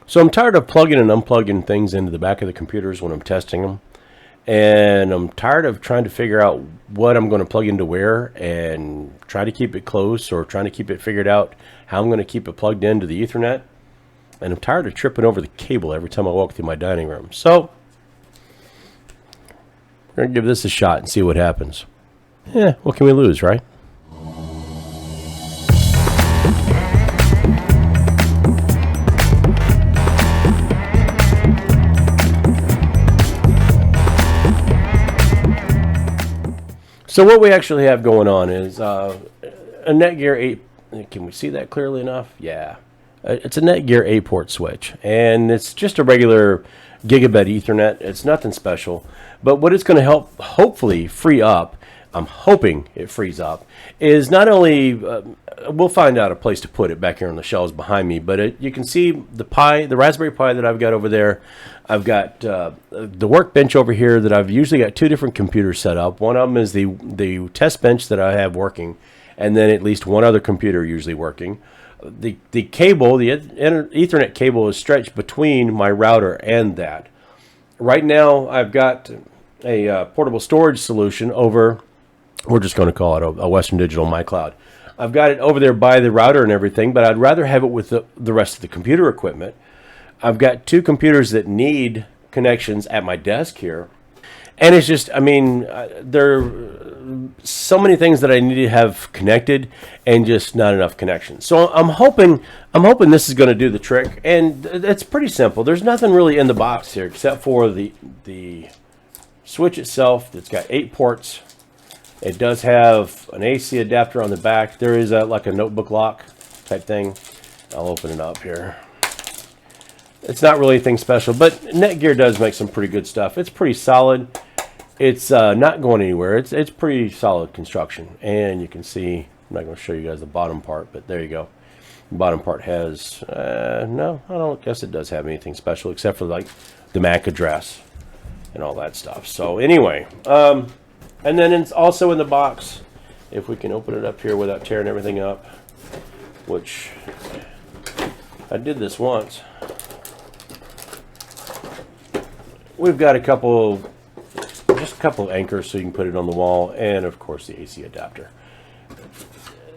So I'm tired of plugging and unplugging things into the back of the computers when I'm testing them. And I'm tired of trying to figure out what I'm going to plug into where and try to keep it close, or trying to keep it figured out how I'm going to keep it plugged into the Ethernet. And I'm tired of tripping over the cable every time I walk through my dining room. So we're going to give this a shot and see what happens. What can we lose, right? So what we actually have going on is a Netgear 8. Can we see that clearly enough? Yeah. It's a Netgear 8-port switch, and it's just a regular gigabit Ethernet. It's nothing special. But what it's going to help hopefully free up, I'm hoping it frees up, is not only, we'll find out a place to put it back here on the shelves behind me, but you can see the Raspberry Pi that I've got over there. I've got the workbench over here that I've usually got two different computers set up. One of them is the test bench that I have working, and then at least one other computer usually working. The cable, the Ethernet cable, is stretched between my router and that. Right now, I've got a portable storage solution over, we're just going to call it a Western Digital MyCloud. I've got it over there by the router and everything, but I'd rather have it with the rest of the computer equipment. I've got two computers that need connections at my desk here. And it's just, I mean, there are so many things that I need to have connected and just not enough connections. So I'm hoping this is going to do the trick. And it's pretty simple. There's nothing really in the box here except for the switch itself that's got 8 ports. It does have an AC adapter on the back. There is like a notebook lock type thing. I'll open it up here. It's not really anything special, but Netgear does make some pretty good stuff. It's pretty solid. It's not going anywhere. It's pretty solid construction. And you can see, I'm not going to show you guys the bottom part, but there you go. The bottom part has, no, I don't guess it does have anything special except for like the MAC address and all that stuff. So anyway, and then it's also in the box, if we can open it up here without tearing everything up, which I did this once. We've got just a couple of anchors so you can put it on the wall, and of course the AC adapter.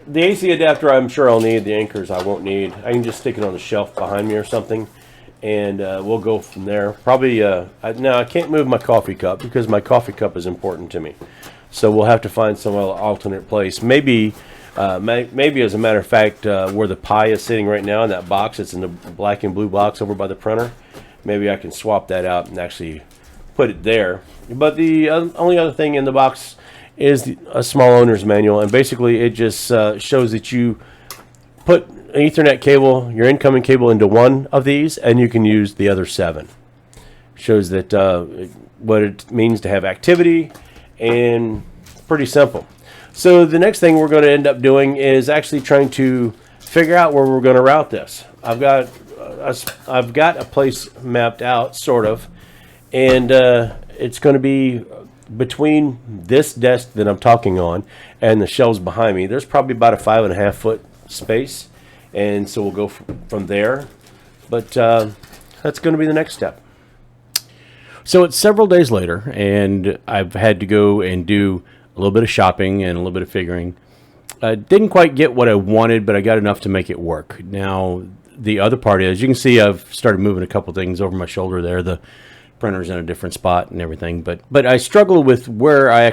The AC adapter I'm sure I'll need. The anchors I won't need. I can just stick it on the shelf behind me or something, and we'll go from there. Probably, now I can't move my coffee cup because my coffee cup is important to me. So we'll have to find some alternate place. Maybe as a matter of fact, where the Pi is sitting right now in that box, it's in the black and blue box over by the printer. Maybe I can swap that out and actually put it there. But the only other thing in the box is a small owner's manual, and basically it just shows that you put an Ethernet cable, your incoming cable, into one of these, and you can use the other 7. Shows that what it means to have activity, and pretty simple. So the next thing we're going to end up doing is actually trying to figure out where we're going to route this. I've got a place mapped out, sort of, and it's going to be between this desk that I'm talking on and the shelves behind me. There's probably about a 5.5 foot space, and so we'll go from there. But that's going to be the next step. So it's several days later, and I've had to go and do a little bit of shopping and a little bit of figuring. I didn't quite get what I wanted, but I got enough to make it work. Now, the other part is, you can see I've started moving a couple things over my shoulder there. The printer's in a different spot and everything, but I struggle with where I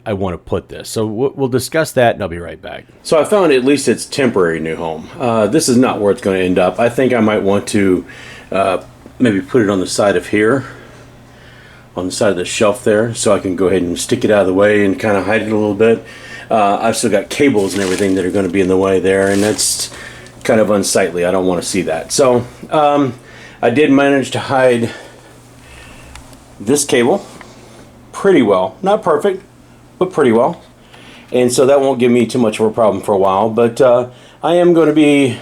want to put this. So we'll discuss that, and I'll be right back. So I found at least its temporary new home. This is not where it's going to end up. I think I might want to maybe put it on the side of here, on the side of the shelf there, so I can go ahead and stick it out of the way and kind of hide it a little bit. I've still got cables and everything that are going to be in the way there, and that's kind of unsightly. I don't want to see that. So I did manage to hide this cable pretty well. Not perfect, but pretty well. And so that won't give me too much of a problem for a while. But I am going to be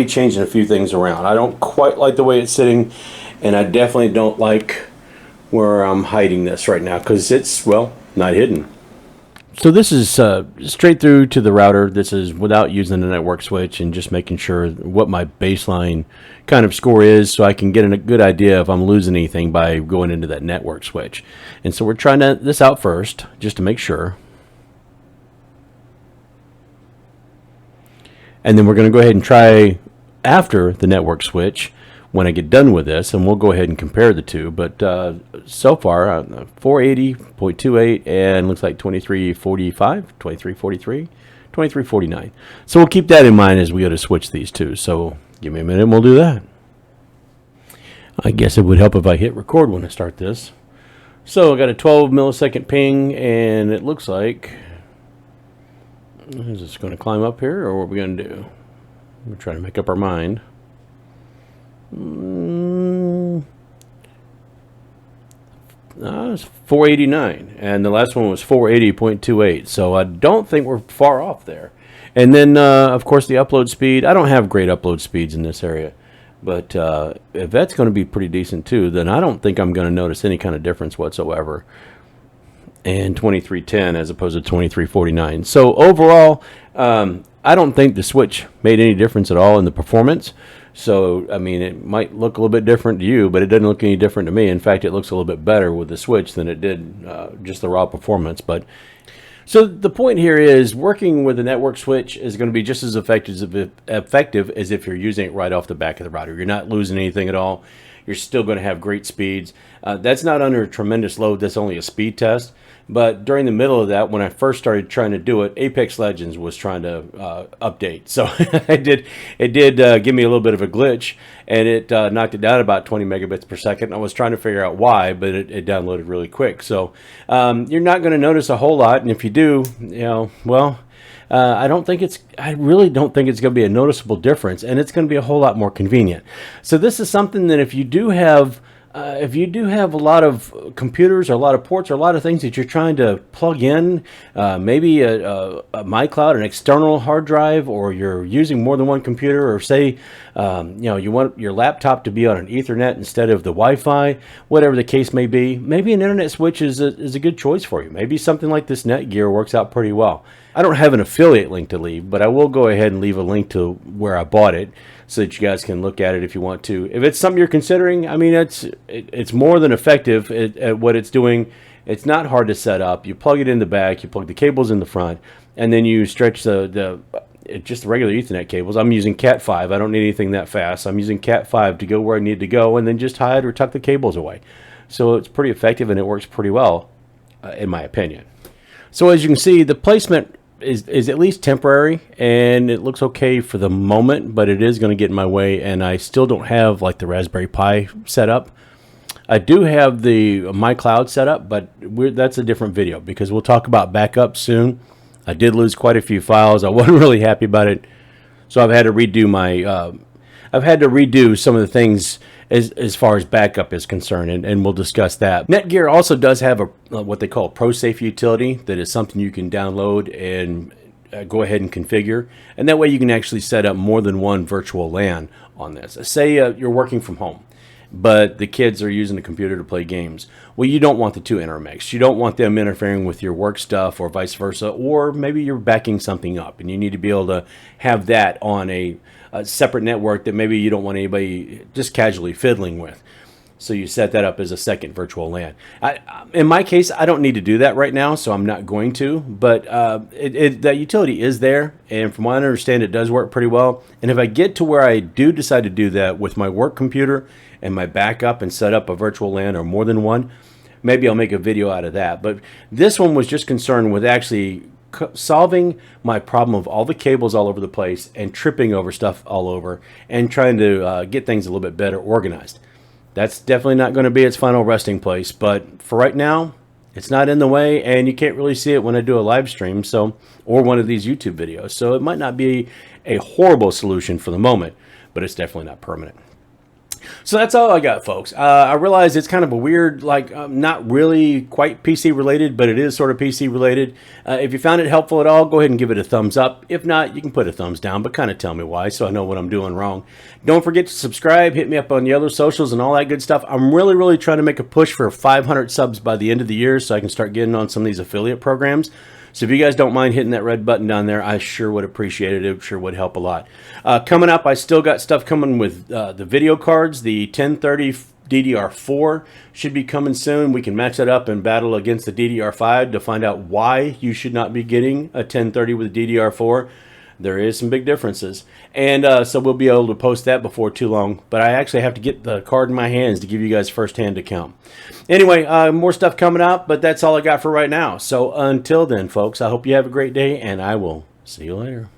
changing a few things around. I don't quite like the way it's sitting, and I definitely don't like where I'm hiding this right now, because it's, well, not hidden. So this is straight through to the router. This is without using the network switch and just making sure what my baseline kind of score is so I can get a good idea if I'm losing anything by going into that network switch. And so we're trying this out first just to make sure. And then we're going to go ahead and try after the network switch when I get done with this, and we'll go ahead and compare the two. But so far, 480.28 and looks like 2345, 2343, 2349. So we'll keep that in mind as we go to switch these two. So give me a minute and we'll do that. I guess it would help if I hit record when I start this. So I got a 12 millisecond ping, and it looks like, is this going to climb up here, or what are we going to do? We're trying to make up our mind. It's 489, and the last one was 480.28, so I don't think we're far off there. And then, of course, the upload speed. I don't have great upload speeds in this area, but if that's going to be pretty decent too, then I don't think I'm going to notice any kind of difference whatsoever. And 2310 as opposed to 2349. So overall, I don't think the switch made any difference at all in the performance. So, I mean, it might look a little bit different to you, but it doesn't look any different to me. In fact, it looks a little bit better with the switch than it did just the raw performance. But so the point here is working with a network switch is going to be just as effective as if you're using it right off the back of the router. You're not losing anything at all. You're still going to have great speeds. That's not under a tremendous load. That's only a speed test. But during the middle of that, when I first started trying to do it, Apex Legends was trying to update. So it did give me a little bit of a glitch, and it knocked it down about 20 megabits per second. I was trying to figure out why, but it downloaded really quick. So you're not going to notice a whole lot, and if you do, well, I really don't think it's going to be a noticeable difference, and it's going to be a whole lot more convenient. So this is something that if you do have a lot of computers or a lot of ports or a lot of things that you're trying to plug in, maybe a MyCloud, an external hard drive, or you're using more than one computer, or say, you want your laptop to be on an Ethernet instead of the Wi-Fi, whatever the case may be, maybe an internet switch is a good choice for you. Maybe something like this Netgear works out pretty well. I don't have an affiliate link to leave, but I will go ahead and leave a link to where I bought it so that you guys can look at it if you want to. If it's something you're considering, I mean, it's more than effective at what it's doing. It's not hard to set up. You plug it in the back, you plug the cables in the front, and then you stretch just the regular Ethernet cables. I'm using Cat 5. I don't need anything that fast. I'm using Cat 5 to go where I need to go, and then just hide or tuck the cables away. So it's pretty effective, and it works pretty well, in my opinion. So as you can see, the placement is at least temporary, and it looks okay for the moment, but it is going to get in my way, and I still don't have like the Raspberry Pi set up. I do have the MyCloud set up, but that's a different video because we'll talk about backup soon. I did lose quite a few files. I wasn't really happy about it, so I've had to redo some of the things as far as backup is concerned, and we'll discuss that. Netgear also does have what they call a ProSafe utility that is something you can download and go ahead and configure, and that way you can actually set up more than one virtual LAN on this. Say you're working from home, but the kids are using the computer to play games. Well, you don't want the two intermixed. You don't want them interfering with your work stuff or vice versa, or maybe you're backing something up and you need to be able to have that on a separate network that maybe you don't want anybody just casually fiddling with. So you set that up as a second virtual LAN. In my case, I don't need to do that right now, so I'm not going to. But that utility is there, and from what I understand, it does work pretty well. And if I get to where I do decide to do that with my work computer and my backup and set up a virtual LAN or more than one, maybe I'll make a video out of that. But this one was just concerned with actually solving my problem of all the cables all over the place and tripping over stuff all over and trying to get things a little bit better organized. That's definitely not going to be its final resting place, but for right now, it's not in the way, and you can't really see it when I do a live stream, or one of these YouTube videos. So it might not be a horrible solution for the moment, but it's definitely not permanent. So that's all I got, folks. I realize it's kind of a weird, not really quite PC related, but it is sort of PC related. If you found it helpful at all, go ahead and give it a thumbs up. If not, you can put a thumbs down, but kind of tell me why so I know what I'm doing wrong. Don't forget to subscribe, hit me up on the other socials and all that good stuff. I'm really, really trying to make a push for 500 subs by the end of the year so I can start getting on some of these affiliate programs. So if you guys don't mind hitting that red button down there, I sure would appreciate it. It sure would help a lot. Coming up, I still got stuff coming with the video cards. The 1030 DDR4 should be coming soon. We can match that up and battle against the DDR5 to find out why you should not be getting a 1030 with DDR4. There is some big differences. And so we'll be able to post that before too long. But I actually have to get the card in my hands to give you guys first-hand account. Anyway, more stuff coming out, but that's all I got for right now. So until then, folks, I hope you have a great day, and I will see you later.